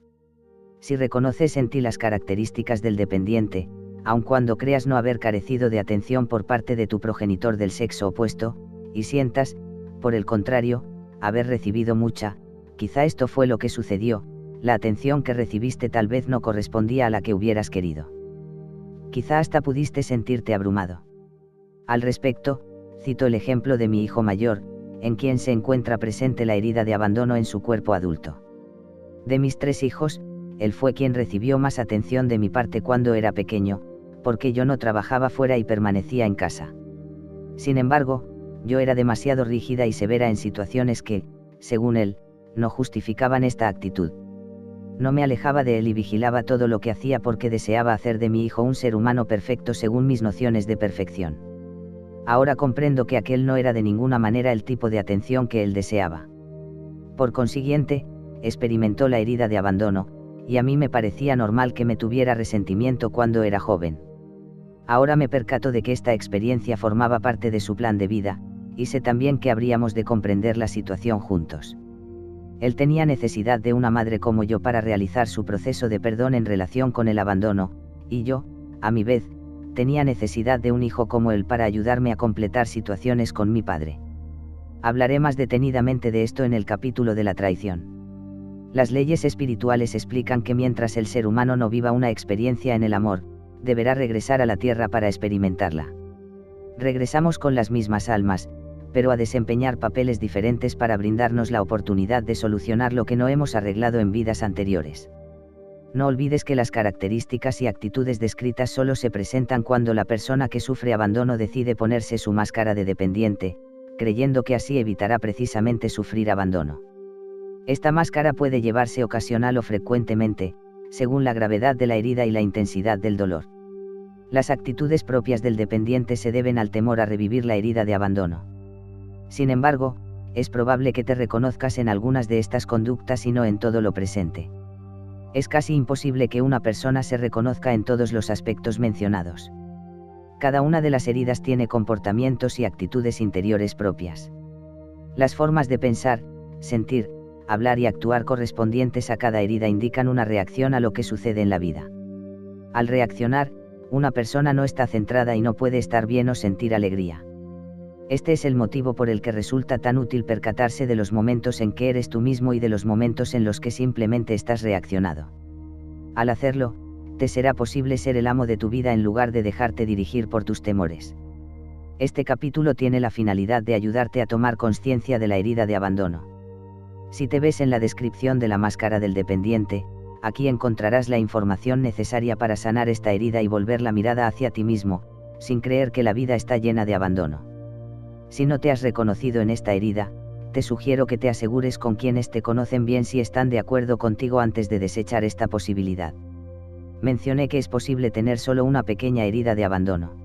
Si reconoces en ti las características del dependiente, aun cuando creas no haber carecido de atención por parte de tu progenitor del sexo opuesto, y sientas, por el contrario, haber recibido mucha, quizá esto fue lo que sucedió, la atención que recibiste tal vez no correspondía a la que hubieras querido. Quizá hasta pudiste sentirte abrumado. Al respecto, cito el ejemplo de mi hijo mayor, en quien se encuentra presente la herida de abandono en su cuerpo adulto. De mis 3 hijos, él fue quien recibió más atención de mi parte cuando era pequeño, porque yo no trabajaba fuera y permanecía en casa. Sin embargo, yo era demasiado rígida y severa en situaciones que, según él, no justificaban esta actitud. No me alejaba de él y vigilaba todo lo que hacía porque deseaba hacer de mi hijo un ser humano perfecto según mis nociones de perfección. Ahora comprendo que aquel no era de ninguna manera el tipo de atención que él deseaba. Por consiguiente, experimentó la herida de abandono, y a mí me parecía normal que me tuviera resentimiento cuando era joven. Ahora me percato de que esta experiencia formaba parte de su plan de vida, y sé también que habríamos de comprender la situación juntos. Él tenía necesidad de una madre como yo para realizar su proceso de perdón en relación con el abandono, y yo, a mi vez, tenía necesidad de un hijo como él para ayudarme a completar situaciones con mi padre. Hablaré más detenidamente de esto en el capítulo de la traición. Las leyes espirituales explican que mientras el ser humano no viva una experiencia en el amor, deberá regresar a la tierra para experimentarla. Regresamos con las mismas almas, pero a desempeñar papeles diferentes para brindarnos la oportunidad de solucionar lo que no hemos arreglado en vidas anteriores. No olvides que las características y actitudes descritas solo se presentan cuando la persona que sufre abandono decide ponerse su máscara de dependiente, creyendo que así evitará precisamente sufrir abandono. Esta máscara puede llevarse ocasional o frecuentemente, según la gravedad de la herida y la intensidad del dolor. Las actitudes propias del dependiente se deben al temor a revivir la herida de abandono. Sin embargo, es probable que te reconozcas en algunas de estas conductas y no en todo lo presente. Es casi imposible que una persona se reconozca en todos los aspectos mencionados. Cada una de las heridas tiene comportamientos y actitudes interiores propias. Las formas de pensar, sentir, hablar y actuar correspondientes a cada herida indican una reacción a lo que sucede en la vida. Al reaccionar, una persona no está centrada y no puede estar bien o sentir alegría. Este es el motivo por el que resulta tan útil percatarse de los momentos en que eres tú mismo y de los momentos en los que simplemente estás reaccionado. Al hacerlo, te será posible ser el amo de tu vida en lugar de dejarte dirigir por tus temores. Este capítulo tiene la finalidad de ayudarte a tomar conciencia de la herida de abandono. Si te ves en la descripción de la máscara del dependiente, aquí encontrarás la información necesaria para sanar esta herida y volver la mirada hacia ti mismo, sin creer que la vida está llena de abandono. Si no te has reconocido en esta herida, te sugiero que te asegures con quienes te conocen bien si están de acuerdo contigo antes de desechar esta posibilidad. Mencioné que es posible tener solo una pequeña herida de abandono.